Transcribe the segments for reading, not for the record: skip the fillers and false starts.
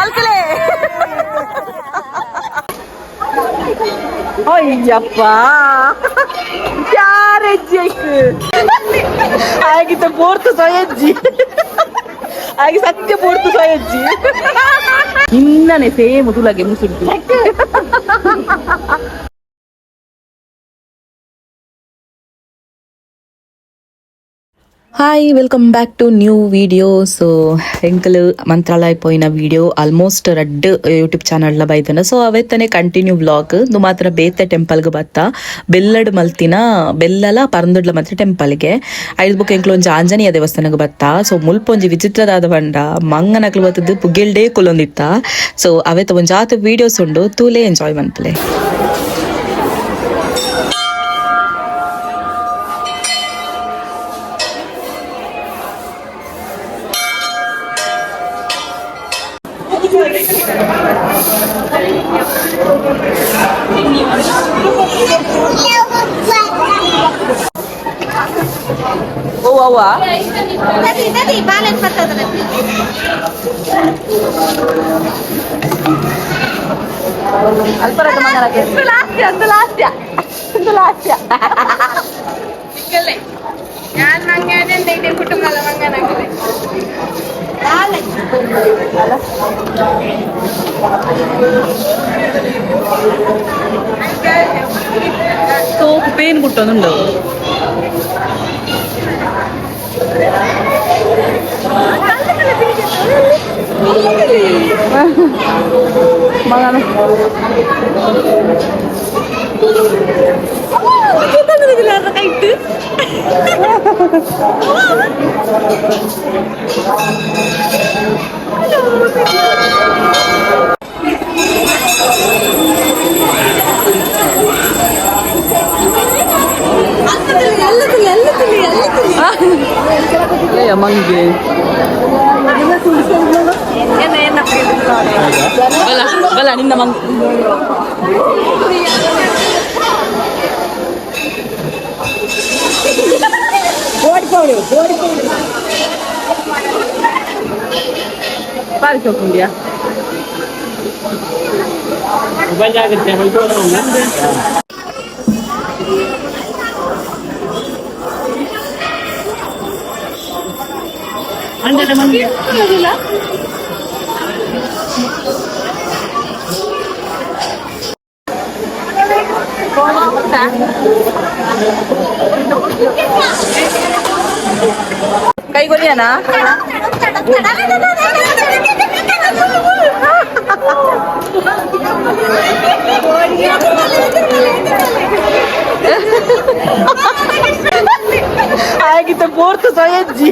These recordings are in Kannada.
ಕಲ್ಕಲೆ ಅಯ್ಯಪ್ಪ ಯಾರಜ್ಜಿ ಆಗಿತ್ತ ಪೋರ್ತು ಸೊಯಜ್ಜಿ ಹಾಗೆ ಸತ್ಯ ಪೋರ್ತು ಸೊಯಜ್ಜಿ ಇನ್ನನೆ ಸೇಮ್ ತುಲಗೆ ಮುಸುಡ್ದು hi welcome back to new video. So ఎంకలు మంత్రాలయ పోయిన వీడియೋ ಆಲ್ಮೋಸ್ಟ್ ರಡ್ಡ್ ಯೂಟ್ಯೂಬ್ ಚಾನಲ್ ಬೈತನ. ಸೊ ಅವತ್ತನೆ ಕಂಟಿನ್ಯೂ ವ್ಲಾಗ್ ದು ಮಾತ್ರ ಬೇತೆ ಟೆಂಪಲ್ಗೆ ಬತ್ತ ಬೆಲ್ಲಡ್ ಮಲ್ತಿನ ಬೆಲ್ಲಲ ಪರಂದೊಡ್ಲ ಮಾತ್ರ ಟೆಂಪಲ್ಗೆ ಐದು ಬುಕ್ ಎಂಕ್ಲು ಒಂಜಿ ಆಂಜನೇಯ ದೇವಸ್ಥಾನಕ್ಕೆ ಬತ್ತ. ಸೊ ಮುಲ್ಪೊಂಜಿ ವಿಚಿತ್ರದಾದ ಬಂಡ ಮಂಗನಕ್ಲು ಬತ್ತದು ಪುಗ್ಗೆಲ್ಡೇ ಕೊಲ್ಲೊಂದಿತ್ತ. ಸೊ ಅವತ್ತ ಒಂಜಿ ಆತ ವಿಡಿಯೋಸ್ ಉಂಡು ತೂಲೆ ಎಂಜಾಯ್ ಮನ್ಪಲೆ. ಓ ಅವ್ವ ನದಿ ಬಾಲೆನ್ ಬರ್ತದ ಅಲ್ಪರಾಟ ಮಂಗನಕ್ಕೆ ಲಾಸ್ಯ ಸಿಕ್ಕಲ್ಲೇ ഞാൻ മങ്ങാനെ എന്തെങ്കിലും കുട്ടുമല്ല മങ്ങനാക്കല്ലേ സോപ്പ് പെയിൻ കുട്ടൊന്നുണ്ടോ മങ്ങാന കൈട്ട് ಮಂಗೆ ಬಲ ನಿನ್ನ ಮಂಗ ಪಾರಿಸೋಕೊಂಡಿಯಾ ಕೈ ಗೊಲಿಯಾನಾ ಆಗಿತ್ತ ಪೋರ್ತು ಸೊಯಜ್ಜಿ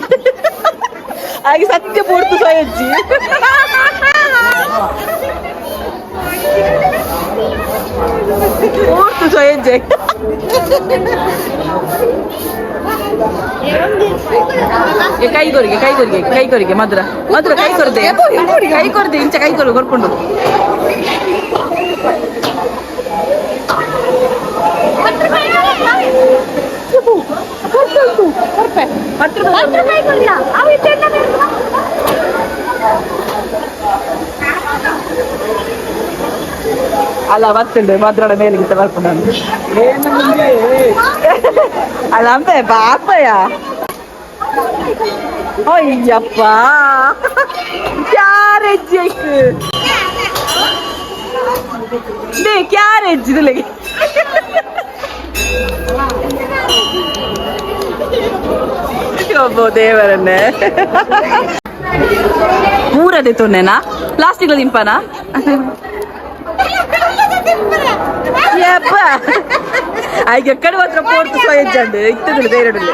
ಹಾಗೆ ಸತ್ಯ ಪೋರ್ತು ಸೊಯಜ್ಜಿ ಪೋರ್ತು ಸೊಯಜ್ಜಿ ಕೈ ಕೊರಿಗೆ ಮಧುರ ಕೈ ಕೊರದೆ ಇಂಚ ಕೈ ಕೊರು ಕೊರ್ಕೊಂಡು ಅಲ್ಲ ಮತ್ತುಂಡು ಮದ್ರಳ ಮೇಲಿಗಿಂತ ಬರ್ಕೊಂಡು ಅಲ್ಲ ಅಂಬೆ ಬಾಪಯ್ಯ ಅಯ್ಯಪ್ಪ ಕ್ಯಾರೆಜ್ಜಿ ಕ್ಯಾರೆಜ್ಜಿ ಇದಕ್ಕೆ ಒಬ್ಬ ದೇವರನ್ನೇ ಮೂರದೇ ತೊನ್ನೆನಾ ಪ್ಲಾಸ್ಟಿಕ್ ದಿಂಪನಾ ಆಯ್ಕೆ ಎಕ್ಕಡೆ ಮಾತ್ರ ಪೋರ್ತು ಸೊಯಜ್ಜಂಡು ಇತ್ತದು ಬೇರೆಡಲ್ಲ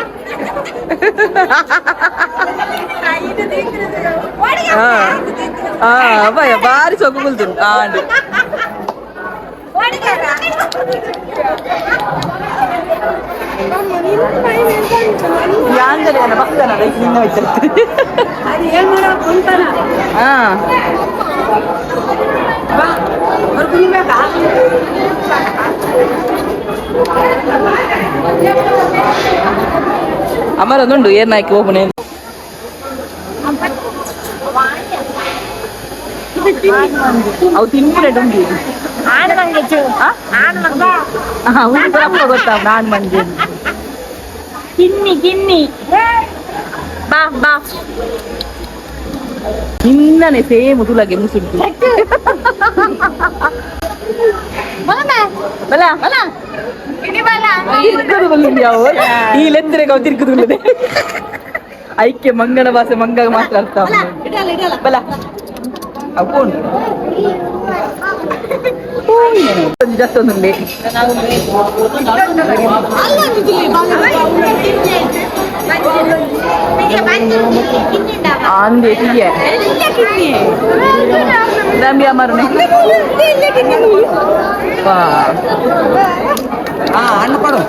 ಭಯ ಬಾರಿ ಸೊಗು ಕುಲ್ತು ಆಂಡು ಯಾಂಗಲೇನ ಭಕ್ತನ ನಿನ್ನ ವಚ್ಚಿರ್ತೀನಿ ಅಮರೊಂದುಂಡು ಏರ್ನಾಯ್ಕೆ ಹೋಗುನೆ ಅವು ತಿನ್ಬಿಡ ಉಂಡಿ ಉಂಟಪ್ಪ ಗೊತ್ತಾವ ನಾನು ಮಂದಿ ಕಿನ್ನಿ ಕಿನ್ನಿ ಬಾ ಬಾ ನಿನ್ನನೆ ಸೇಮ್ ತುಲಗೆ ಮುಸುಡ್ತು ಬಲ ಬಲ ತಿರ್ಕದು ಬಲ್ಲಿಂದ ಯಾವ ಈ ಲೆತ್ತರೆಗೆ ಅವು ತಿರ್ಕದು ಬಲ್ಲದೆ ಐಕ್ಯ ಮಂಗನ ಭಾಷೆ ಮಂಗ ಮಾತ್ರ ಅರ್ಥ ಬಲ ಅಪ್ಕೊಂಡು ಜತ್ತೊಂದುಂಡೆ ಅಂದೆ ಕಿಯೆ ದಂಬಿ ಅಮರನೆ ಹಣ್ಣು ಕೊಡು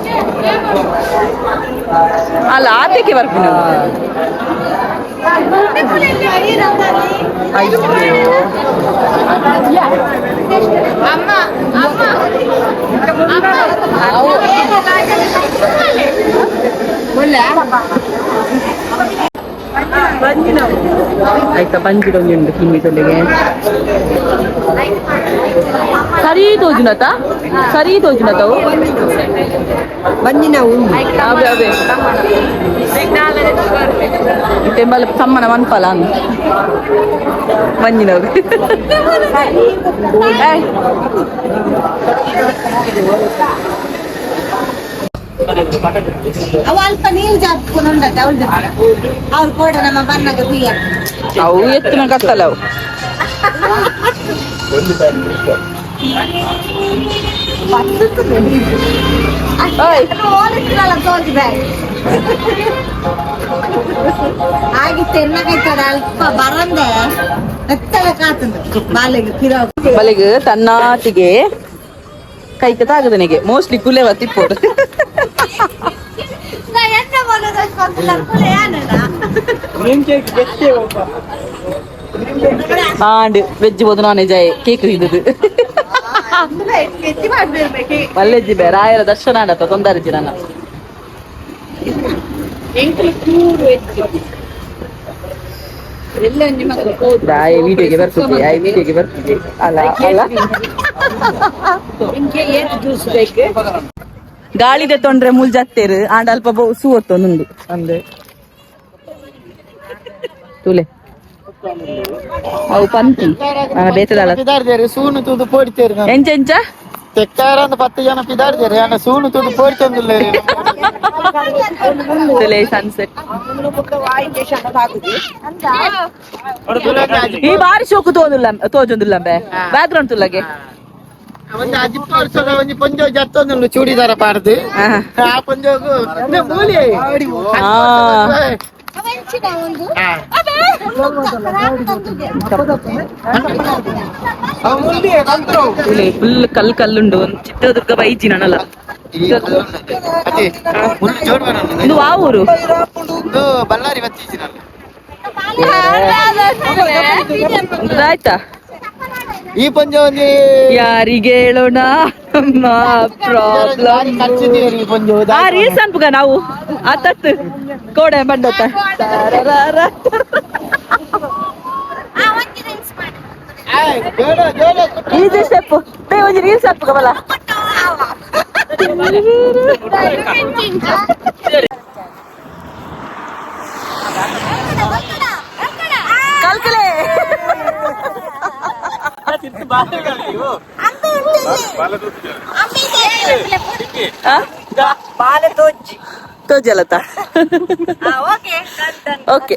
ಅಲ್ಲ ಆತಕ್ಕೆ ಬರ್ತೀನಿ ಅಯ್ಯೋ ಅಮ್ಮ ಅಮ್ಮ ಆಯ್ತಾ ಬಂದಿರೋದು ಕಿಮ್ಮಿ ತೊಲೆಗೆ ಸರಿ ತೋಜುನತ ಸರಿ ತೋಜುನತವು ಬಂದಿನ ಅವೇ ಅವೇ ಟೆಂಬಲ್ ಸಮ್ಮನ ಮನ್ಪಲ ಮಂಜಿನವ್ರು ಅವ ಅಲ್ಪ ನೀರು ಜಾಸ್ಕೊಂಡು ಉಂಟು ಅವ್ರು ಕೂಡ ನಮ್ಮ ಬಣ್ಣಗ ಪ್ರಿಯ ಅವು ಎತ್ತಿನ ಕತ್ತಲ್ಲ ಅವು ಆಗಿತ್ತು ಎನ್ನಕೈತದ ಅಲ್ಪ ಬರಂದೆ ಎತ್ತಲ ಕಾತಂದು ಬಾಲೆಗೆ ಕಿರಾವ್ ಬಲೆಗೆ ತನ್ನಾತಿಗೆ ಕೈಕ ತಾಗದನಿಗೆ ಮೋಸ್ಟ್ಲಿ ಕುಲೆವ ತಿಪ್ಪೋಡು ಎನ್ನ ಬರೋದಕ್ಕೆ ಆಂಡ್ ವೆಜ್ ಬೋದು ನಾನ್ ವೆಜ್ ಕೇಕ್ ಇದ್ದದು ಮಲ್ಲೆಜ್ಜಿ ಬೇ ರಾಯರ ದರ್ಶನ ಆಡತ್ತ ತೊಂದರೆ ನನ್ನ ವಿಡಿಯೋಗೆ ಬರ್ತದೆ ವಿಡಿಯೋಗೆ ಬರ್ತದೆ ಅಲ್ಲ ಅಲ್ಲ ಗಾಳಿದೆ ತೊಂದ್ರೆ ಮುಲ್ ಜತ್ತೇರು ಆಂಡ ಅಲ್ಪ ಸೂವತ್ತು ಒಂದುಂಡು ಅಂದ್ರೆ ತುಲೆ ಅವು ಪಂತಿ ಬೇತದಲ್ಲ ಸೂನು ತೂದು ಪೋಡ್ತೇರಿ ಎಂಚ ಎಂಚ ತೆಕ್ಕಾರಂತ 10 ಜನ ಪಿದಾಡ್ತೇರಿ ಅನ್ನ ಸೂನು ತೂದು ಪೋಡ್ತಂದಿಲ್ಲ ತುಲೆ ಸನ್ಸೆಟ್ ಈ ಬಾರಿ ಶೋಕು ತೋಜೊಂದುಲ್ಲ ಬ್ಯಾಕ್ ಗ್ರೌಂಡ್ ತುಲ್ಲಗೆ ಒಂದು 10 ವರ್ಷದ ಒಂದು ಪಂಜೋ ಜತ್ತೊಂದು ಚೂಡಿದಾರ ಪಾಡ್ದು ಆ ಪಂಜೋಗು ಮೂಲಿ ಫುಲ್ ಕಲ್ಲುಂಡು ಚಿತ್ರದುರ್ಗ ಬೈಜಿ ನನಲ್ಲ ಇದು ಆ ಊರು ಬಳ್ಳಾರಿ ಬತ್ತೀಜಿ ಆಯ್ತಾ ಈ ಪಂಜ ಒಂದು ಯಾರಿಗೆ ಹೇಳೋಣ ಪ್ರಾಬ್ಲಮ್ ರೀಲ್ಸ್ ಅನ್ಪುಗ ನಾವು ಆತತ್ ಕೋಡೆ ಬಂಡತ್ತ ಈಜಿ ಸ್ಟೆಪ್ ಬೇ ಒಂದು ರೀಲ್ಸ್ ಅನ್ಪುಗ ಬಲ ಕಲ್ಕಲೆ ತೋಜಲತ ಓಕೆ